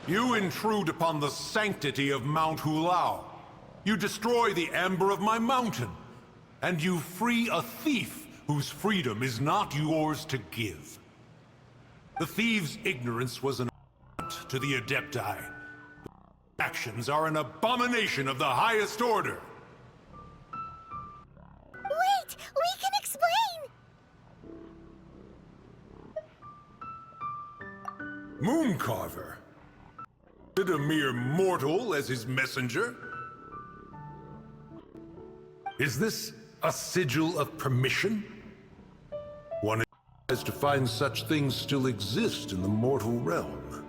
You intrude upon the sanctity of Mount Hulao. You destroy the amber of my mountain. And you free a thief whose freedom is not yours to give. The thief's ignorance was an affront to the Adepti. Actions are an abomination of the highest order. Wait! We can explain! Mooncarver? Did a mere mortal as his messenger? Is this a sigil of permission? One has to find such things still exist in the mortal realm.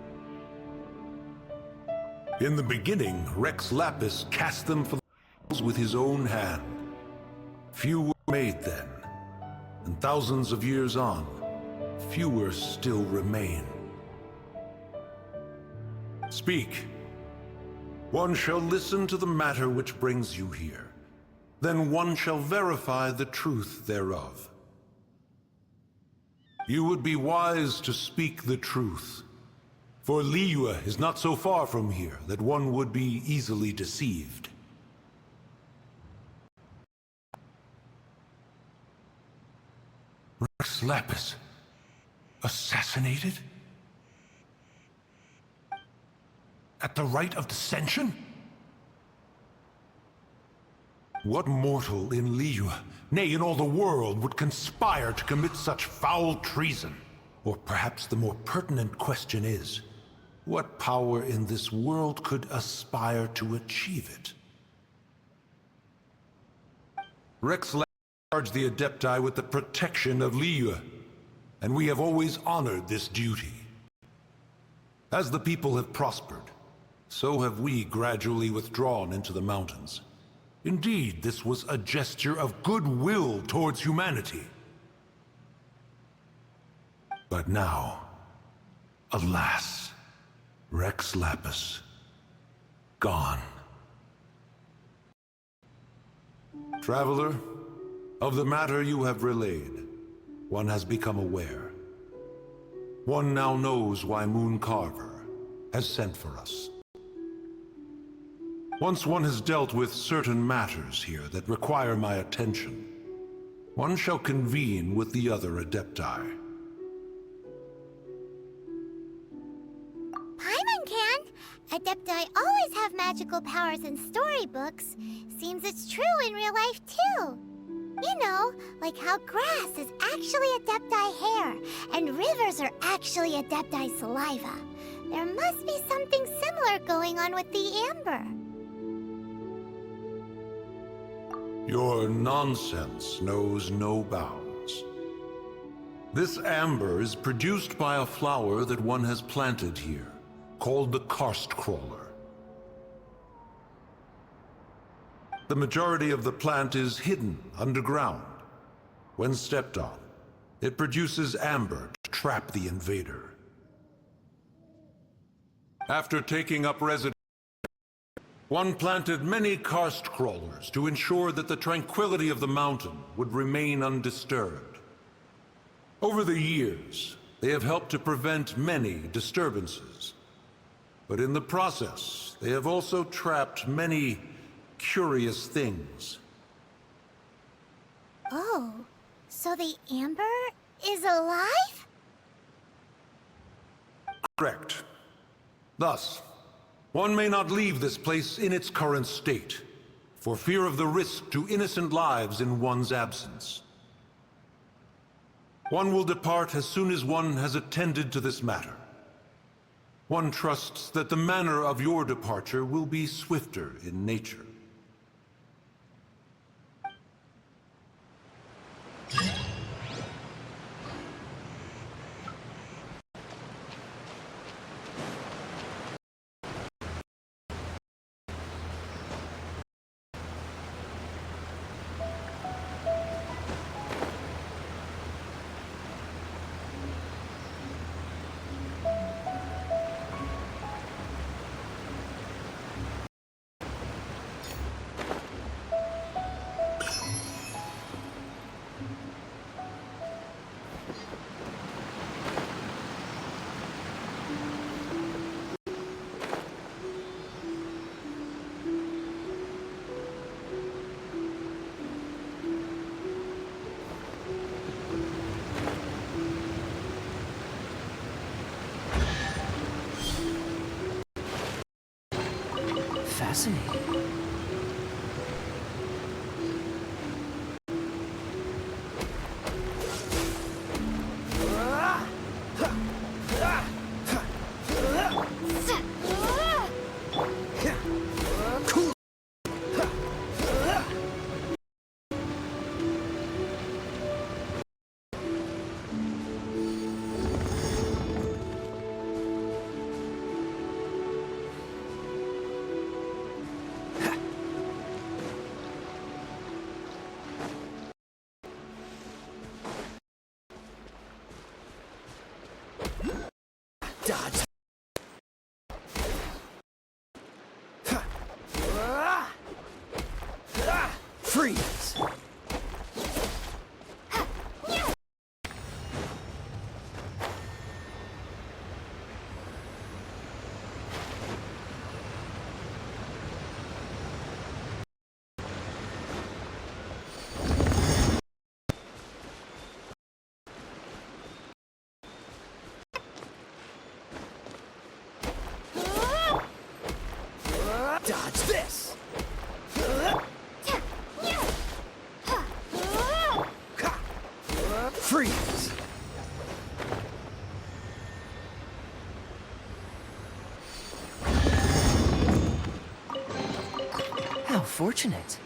In the beginning, Rex Lapis cast them for the with his own hand. Few were made then, and thousands of years on, fewer still remain. Speak. One shall listen to the matter which brings you here. Then one shall verify the truth thereof. You would be wise to speak the truth, for Liyue is not so far from here that one would be easily deceived. Rex Lapis, assassinated? At the rite of dissension? What mortal in Liyue, nay, in all the world, would conspire to commit such foul treason? Or perhaps the more pertinent question is, what power in this world could aspire to achieve it? Rex charged the Adepti with the protection of Liyue, and we have always honored this duty. As the people have prospered, so have we gradually withdrawn into the mountains. Indeed, this was a gesture of goodwill towards humanity. But now, alas, Rex Lapis, gone. Traveler, of the matter you have relayed, one has become aware. One now knows why Mooncarver has sent for us. Once one has dealt with certain matters here that require my attention, one shall convene with the other Adepti. Paimon can! Adepti always have magical powers in storybooks. Seems it's true in real life, too. You know, like how grass is actually Adepti hair, and rivers are actually Adepti saliva. There must be something similar going on with the amber. Your nonsense knows no bounds. This amber is produced by a flower that one has planted here, called the karst crawler. The majority of the plant is hidden underground. When stepped on, it produces amber to trap the invader. After taking up residence, one planted many karst crawlers to ensure that the tranquility of the mountain would remain undisturbed. Over the years, they have helped to prevent many disturbances. But in the process, they have also trapped many curious things. Oh, so the amber is alive? Correct. Thus, one may not leave this place in its current state, for fear of the risk to innocent lives in one's absence. One will depart as soon as one has attended to this matter. One trusts that the manner of your departure will be swifter in nature. Fascinating. Dodge. Freeze. Dodge this. Freeze. How fortunate.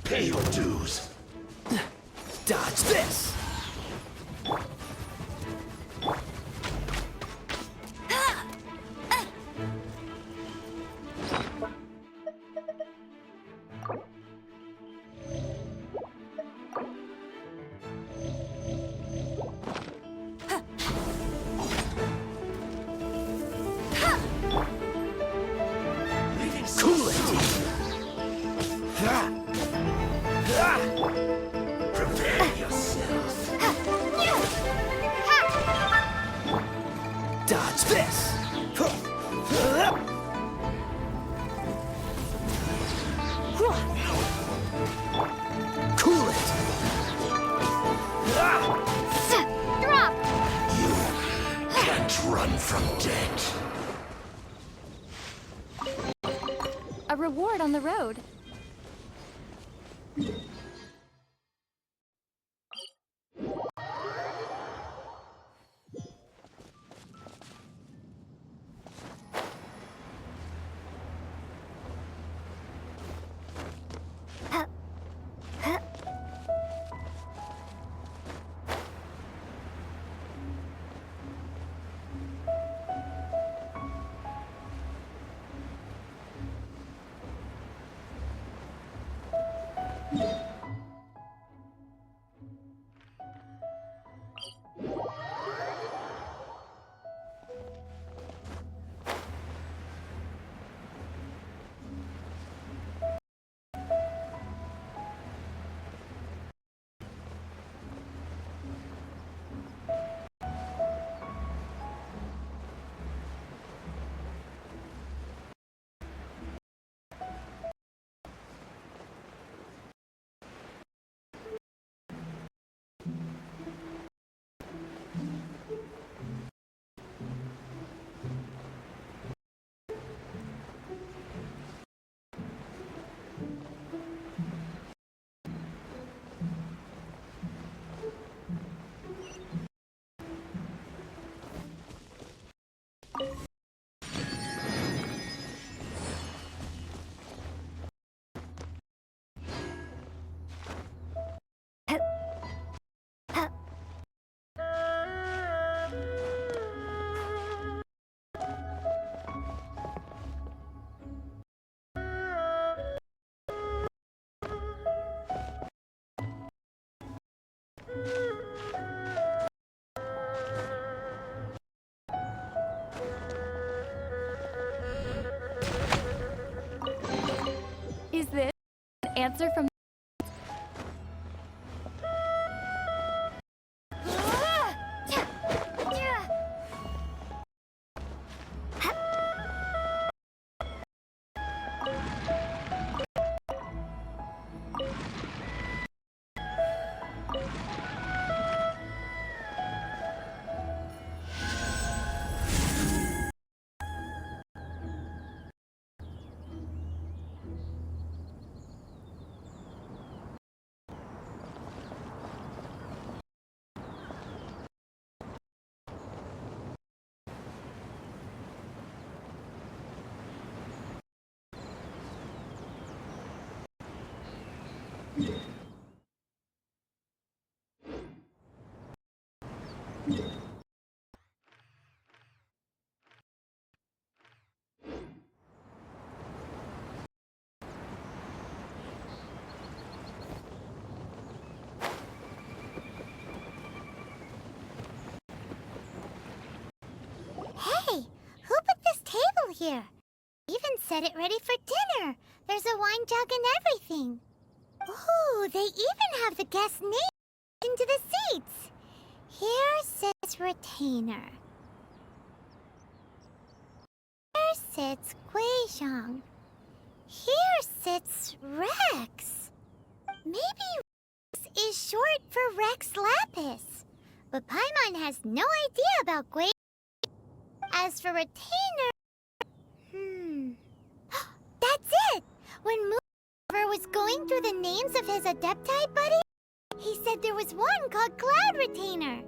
Pay your dues. Dodge this. Cool it. Prepare yourself. Dodge this. Cool it. Drop! Can't run from death. A reward on the road. Is this an answer from Hey, who put this table here? Even set it ready for dinner. There's a wine jug and everything. Ooh, they even have the guest name into the seats. Here sits Retainer. Here sits Guizhong. Here sits Rex. Maybe Rex is short for Rex Lapis. But Paimon has no idea about Guizhong. As for Retainer... That's it! When Moonlover was going through the names of his Adepti buddies, he said there was one called Cloud Retainer.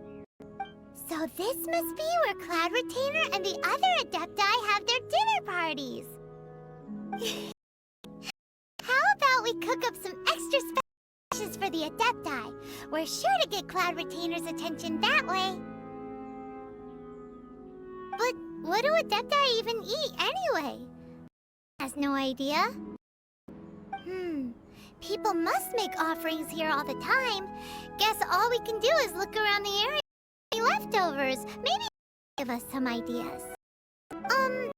So this must be where Cloud Retainer and the other Adepti have their dinner parties. How about we cook up some extra special dishes for the Adepti? We're sure to get Cloud Retainer's attention that way. But what do Adepti even eat anyway? Has no idea. People must make offerings here all the time. Guess all we can do is look around the area for any leftovers. Maybe give us some ideas. Do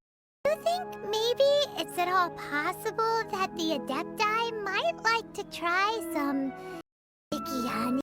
you think maybe it's at all possible that the Adepti might like to try some Bikiani?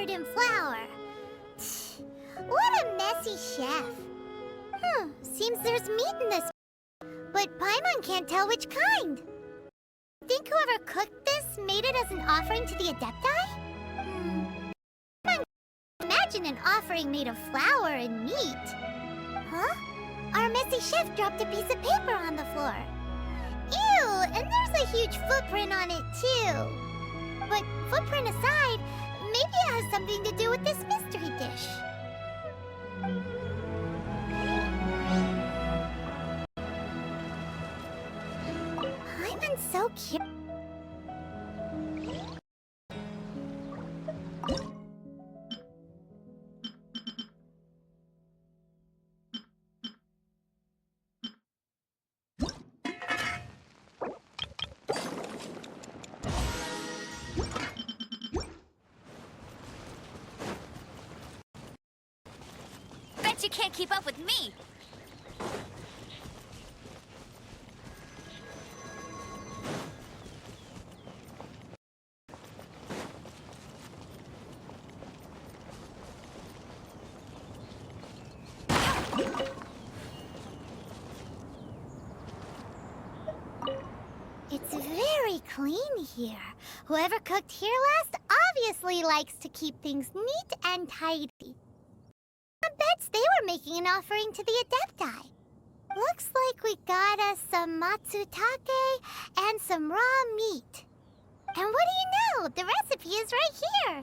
In flour. What a messy chef. Seems there's meat in this, but Paimon can't tell which kind. Think whoever cooked this made it as an offering to the Adepti? Paimon can't imagine an offering made of flour and meat. Huh? Our messy chef dropped a piece of paper on the floor. Ew, and there's a huge footprint on it too. But footprint aside, maybe it has something to do with this mystery dish. I'm so curious. You can't keep up with me. clean here. Whoever cooked here last obviously likes to keep things neat and tidy. I bet they were making an offering to the Adepti. Looks like we got us some matsutake and some raw meat. And what do you know? The recipe is right here.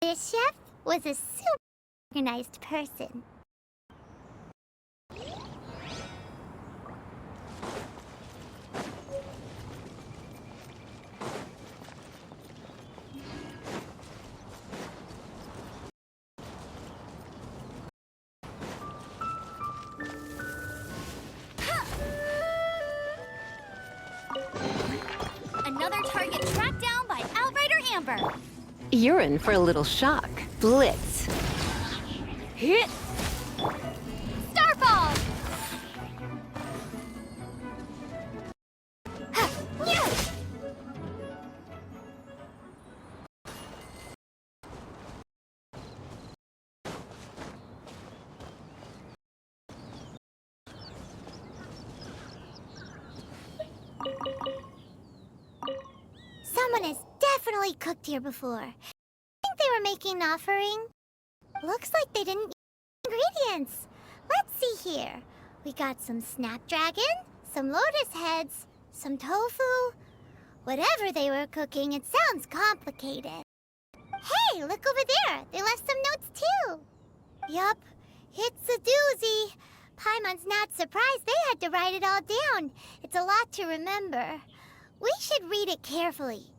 This chef was a super organized person. Another target tracked down by Outrider Amber. You're in for a little shock. Blitz. Hit! Starfall! Someone has definitely cooked here before. I think they were making an offering. Looks like they didn't use ingredients. Let's see here. We got some snapdragon, some lotus heads, some tofu. Whatever they were cooking, it sounds complicated. Hey, look over there. They left some notes too. Yup, it's a doozy. Paimon's not surprised they had to write it all down. It's a lot to remember. We should read it carefully.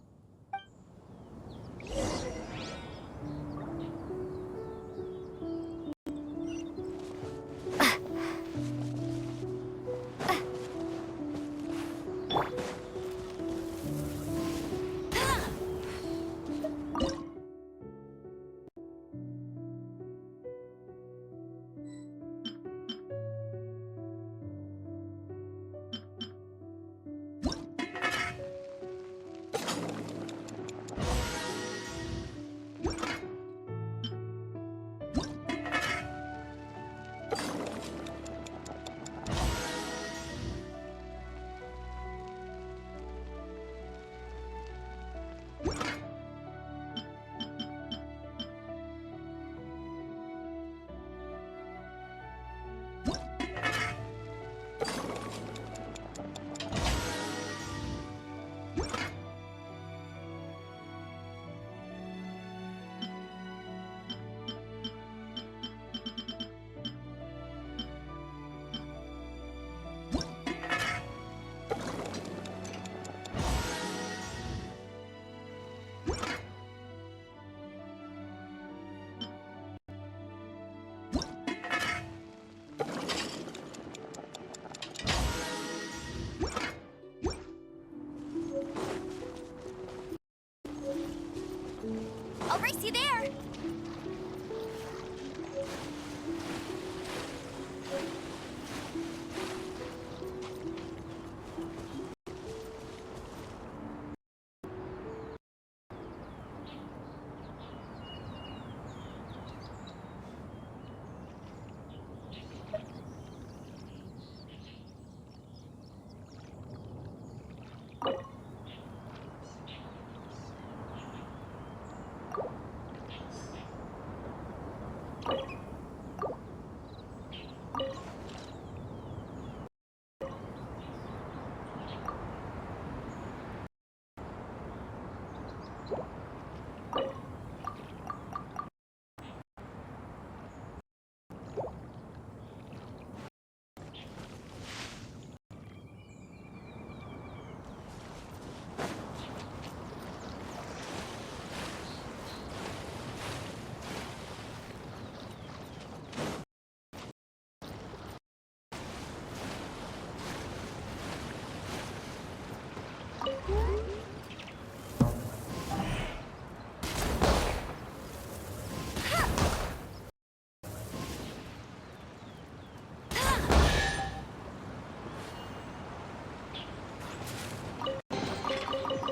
I'll race you there.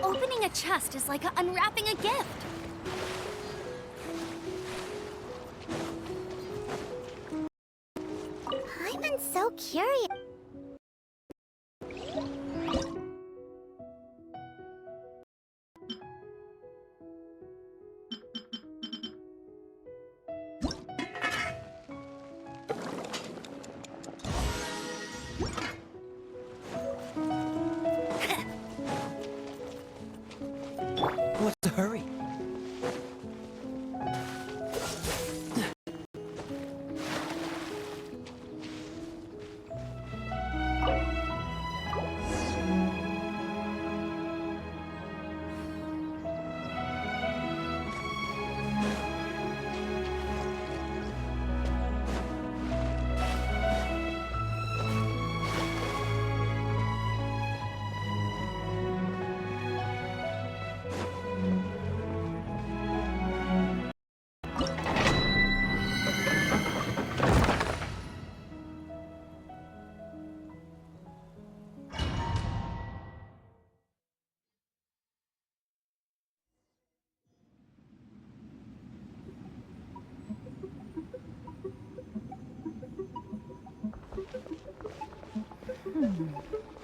Opening a chest is like unwrapping a gift. I'm so curious. What's the hurry?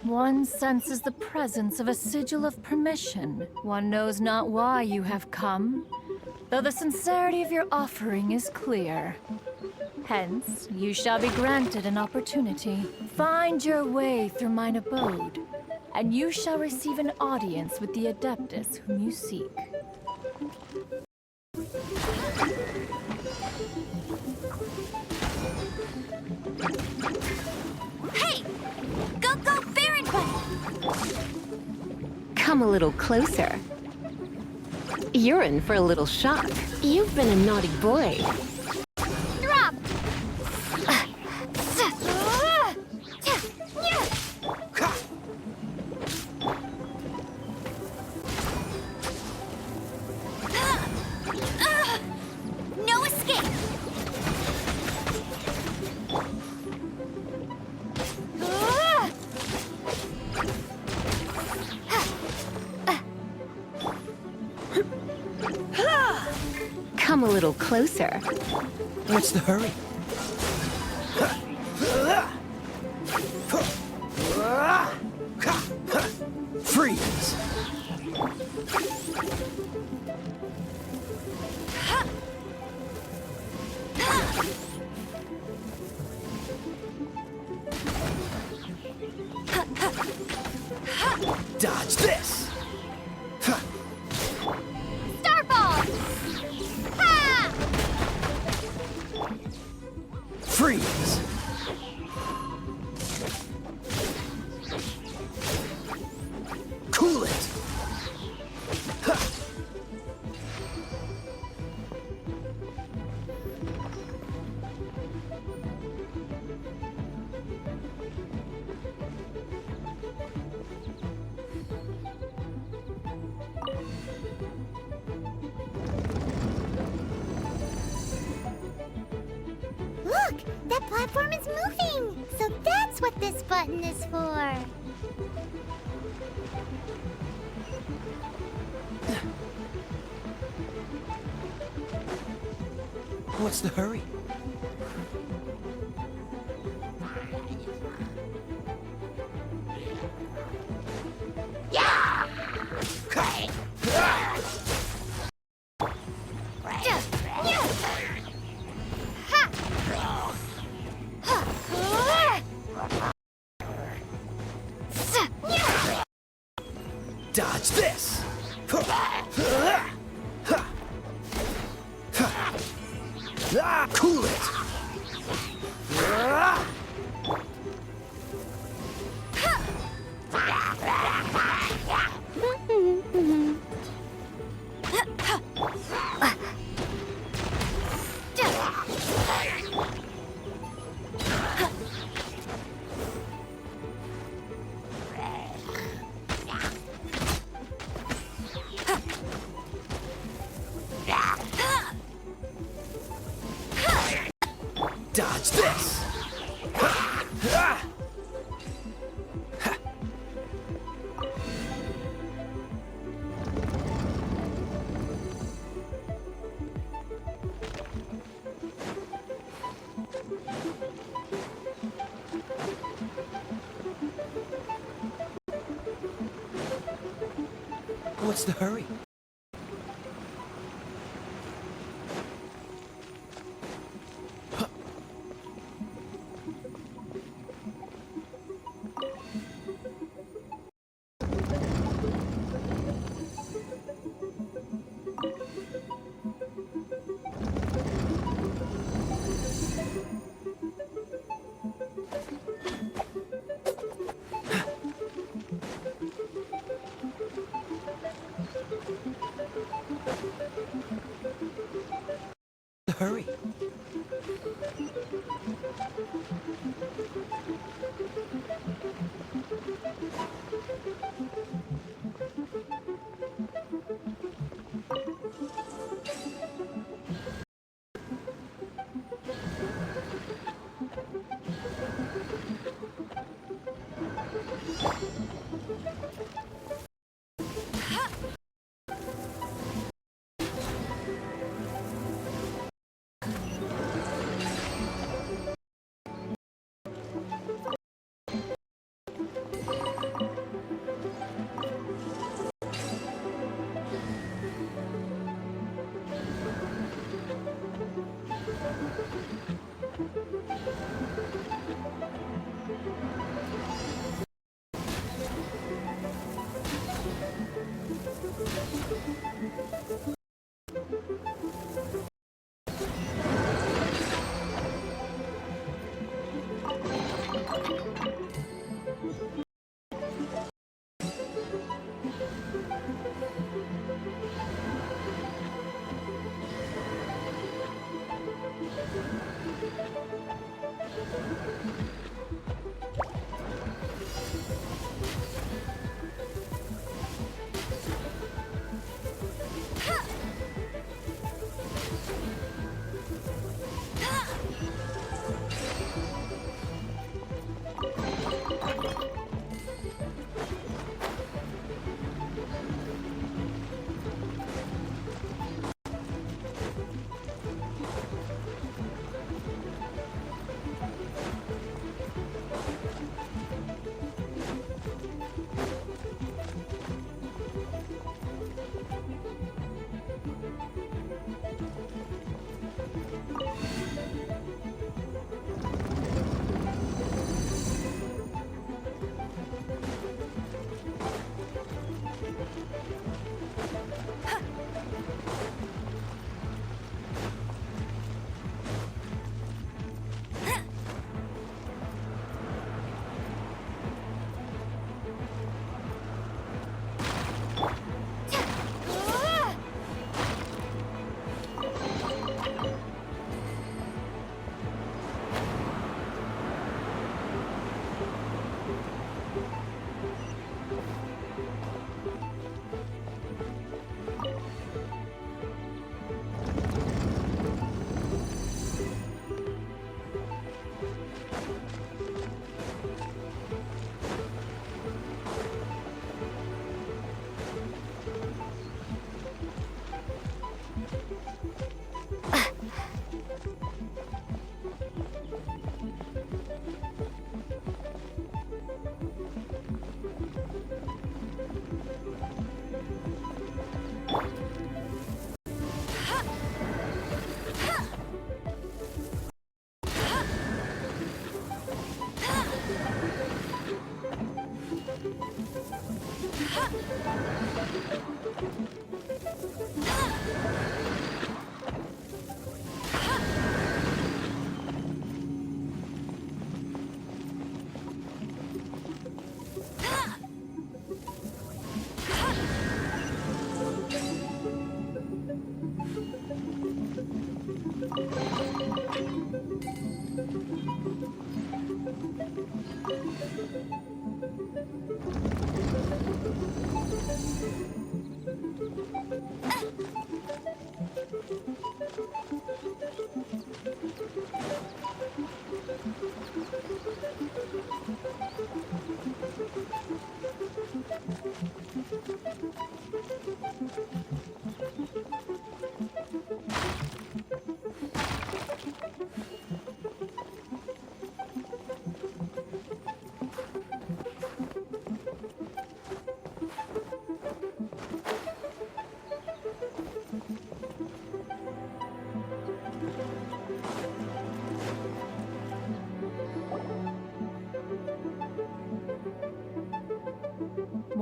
One senses the presence of a sigil of permission. One knows not why you have come, though the sincerity of your offering is clear. Hence, you shall be granted an opportunity. Find your way through mine abode, and you shall receive an audience with the Adeptus whom you seek. Hey! Go, go, Baron Bunny! Come a little closer. You're in for a little shock. You've been a naughty boy. Drop! No escape! Come a little closer. What's the hurry? Freeze! Dodge this! Starfall! Ha! Freeze! Cool it! Look! That platform is moving! So that's what this button is for! What's the hurry? Dodge this! Cool it! Dodge this! What's the hurry? Hurry.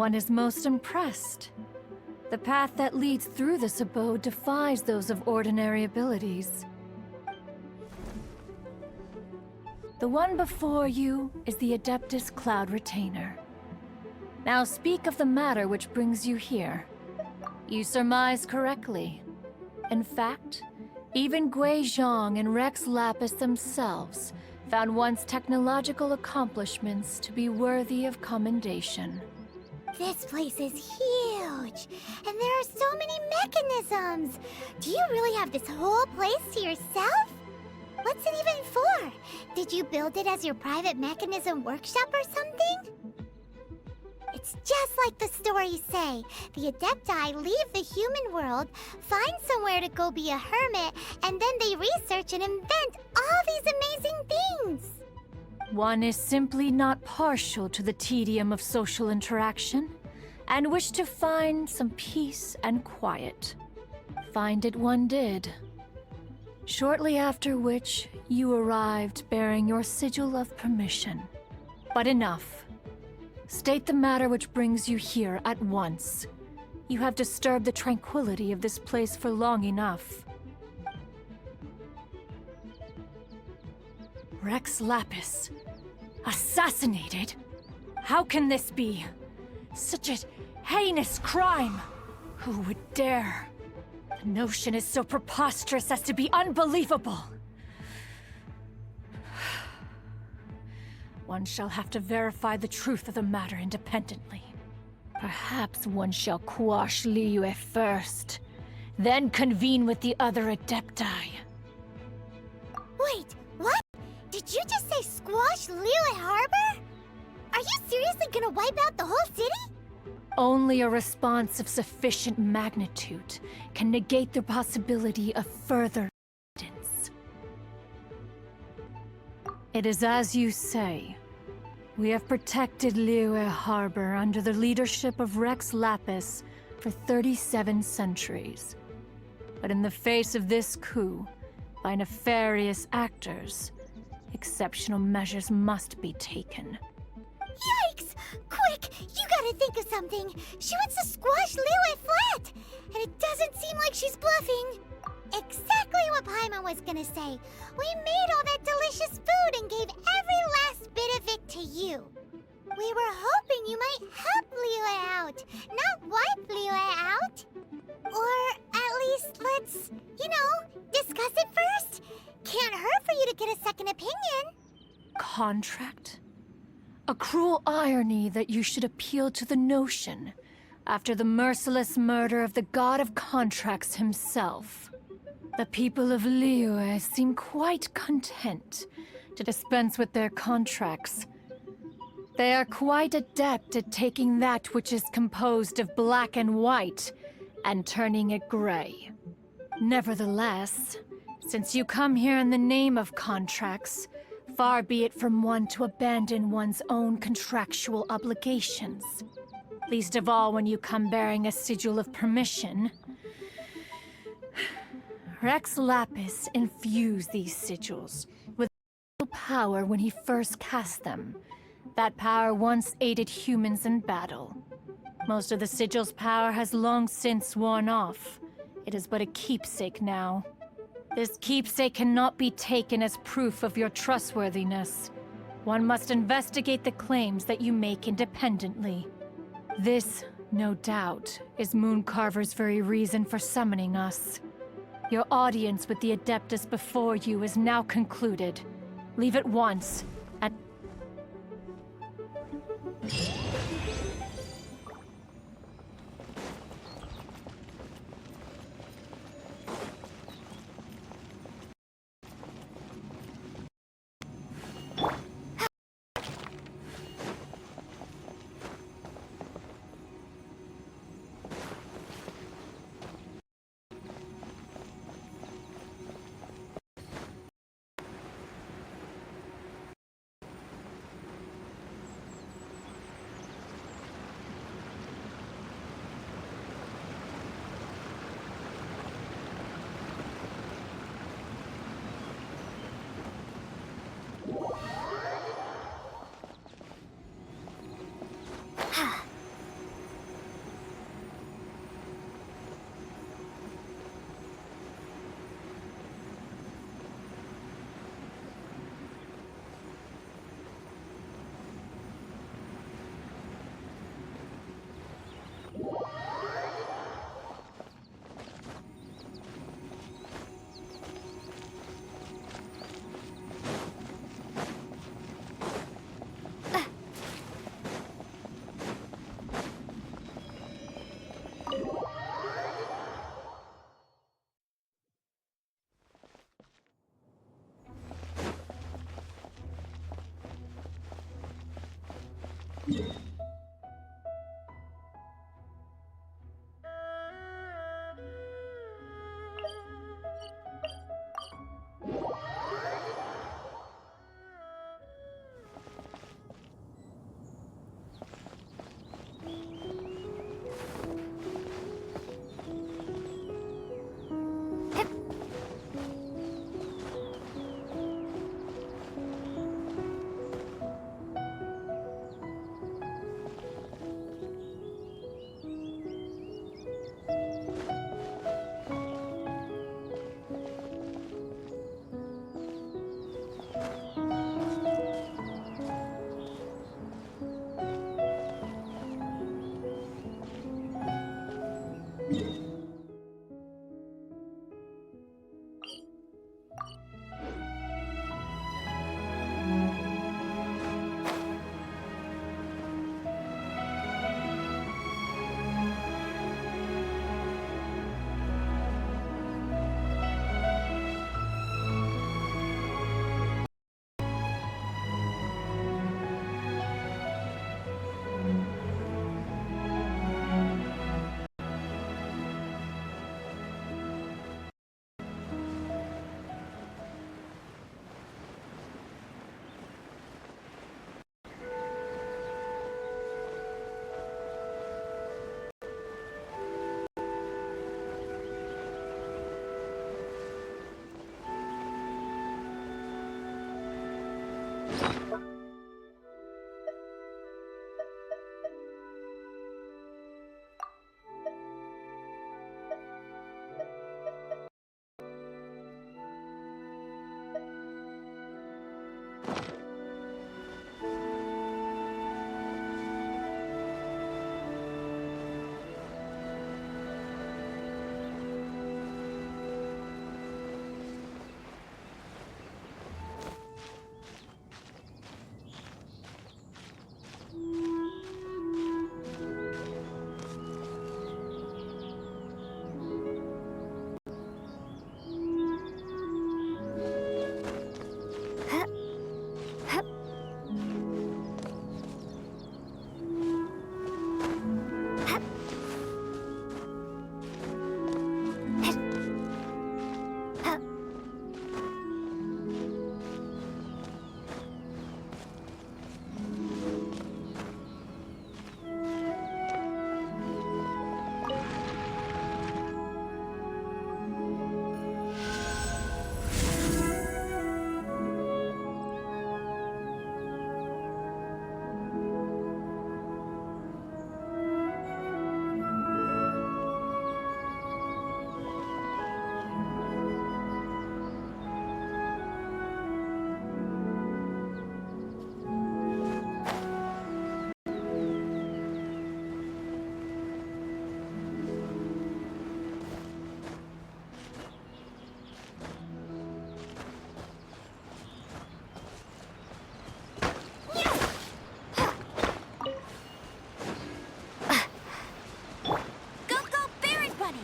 One is most impressed. The path that leads through this abode defies those of ordinary abilities. The one before you is the Adeptus Cloud Retainer. Now speak of the matter which brings you here. You surmise correctly. In fact, Even Gui Zhang and Rex Lapis themselves found one's technological accomplishments to be worthy of commendation. This place is huge, and there are so many mechanisms. Do you really have this whole place to yourself? What's it even for? Did you build it as your private mechanism workshop or something? It's just like the stories say. The Adepti leave the human world, find somewhere to go be a hermit, and then they research and invent all these amazing things. One is simply not partial to the tedium of social interaction, and wished to find some peace and quiet. Find it one did. Shortly after which, you arrived bearing your sigil of permission. But enough. State the matter which brings you here at once. You have disturbed the tranquility of this place for long enough. Rex Lapis. Assassinated? How can this be? Such a heinous crime! Who would dare? The notion is so preposterous as to be unbelievable. One shall have to verify the truth of the matter independently. Perhaps one shall quash Liyue first, then convene with the other Adepti. Wait, what? Did you just say squash Liyue Harbor? Are you seriously gonna wipe out the whole city? Only a response of sufficient magnitude can negate the possibility of further evidence. It is as you say. We have protected Liyue Harbor under the leadership of Rex Lapis for 37 centuries. But in the face of this coup, by nefarious actors, exceptional measures must be taken. Yikes! Quick, you gotta think of something. She wants to squash Liyue flat, and it doesn't seem like she's bluffing. Exactly what Paimon was gonna say. We made all that delicious food and gave every last bit of it to you. We were hoping you might help Liyue out, not wipe Liyue out. Or at least let's, discuss it first. Can't hurt for you to get a second opinion. Contract? A cruel irony that you should appeal to the notion after the merciless murder of the god of contracts himself. The people of Liyue seem quite content to dispense with their contracts. They are quite adept at taking that which is composed of black and white and turning it gray. Nevertheless, since you come here in the name of contracts, far be it from one to abandon one's own contractual obligations. Least of all when you come bearing a sigil of permission. Rex Lapis infused these sigils with power when he first cast them. That power once aided humans in battle. Most of the sigil's power has long since worn off. It is but a keepsake now. This keepsake cannot be taken as proof of your trustworthiness. One must investigate the claims that you make independently. This, no doubt, is Mooncarver's very reason for summoning us. Your audience with the Adeptus before you is now concluded. Leave at once, and... Go, go, Berry Bunny!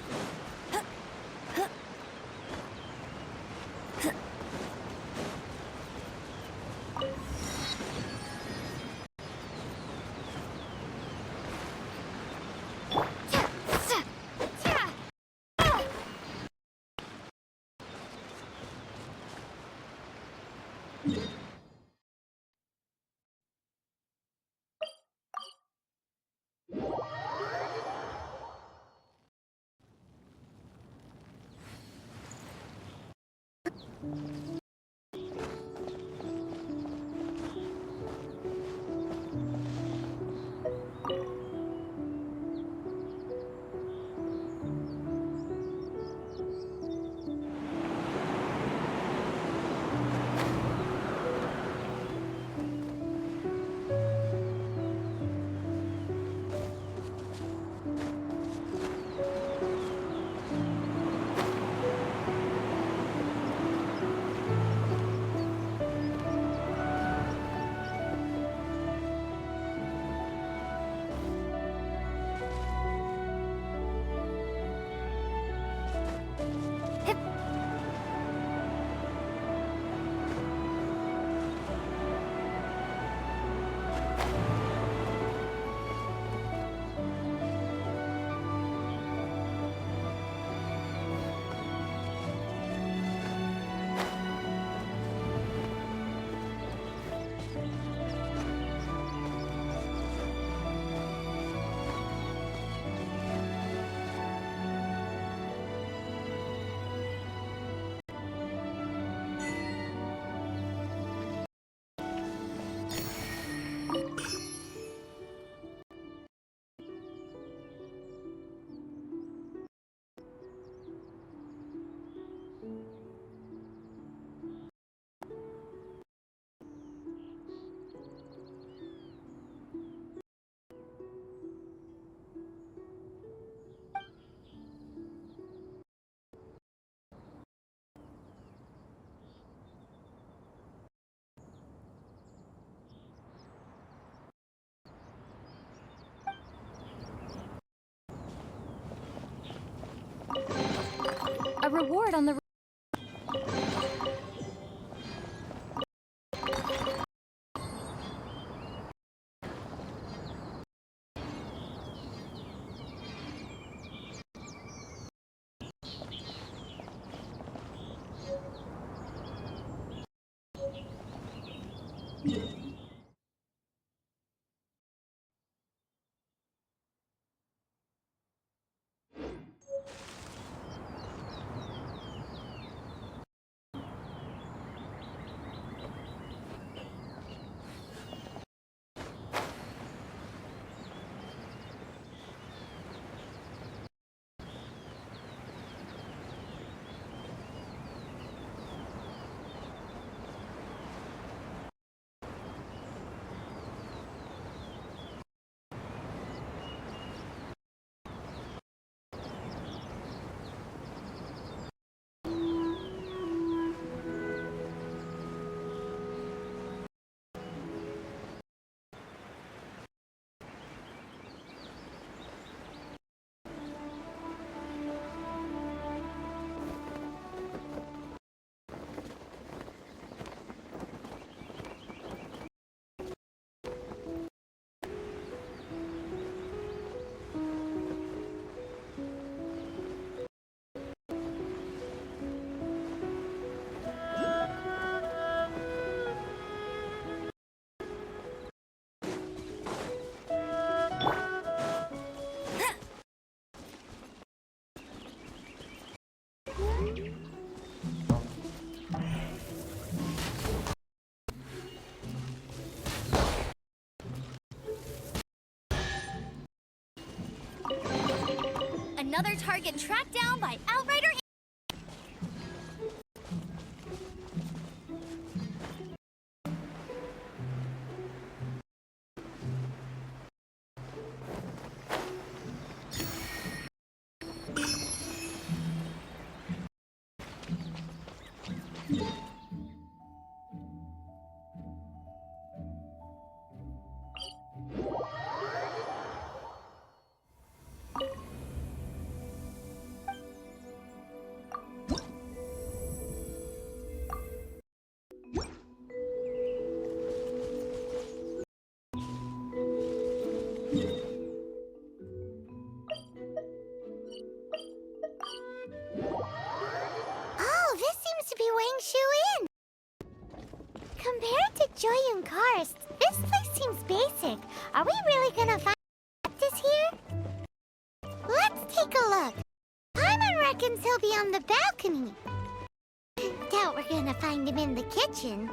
A reward on the... Another target tracked down by Outrider. Oh, this seems to be Wang Shu Inn. Compared to Joyun Karst, this place seems basic. Are we really gonna find this here? Let's take a look. Paimon reckons he'll be on the balcony. Doubt we're gonna find him in the kitchen.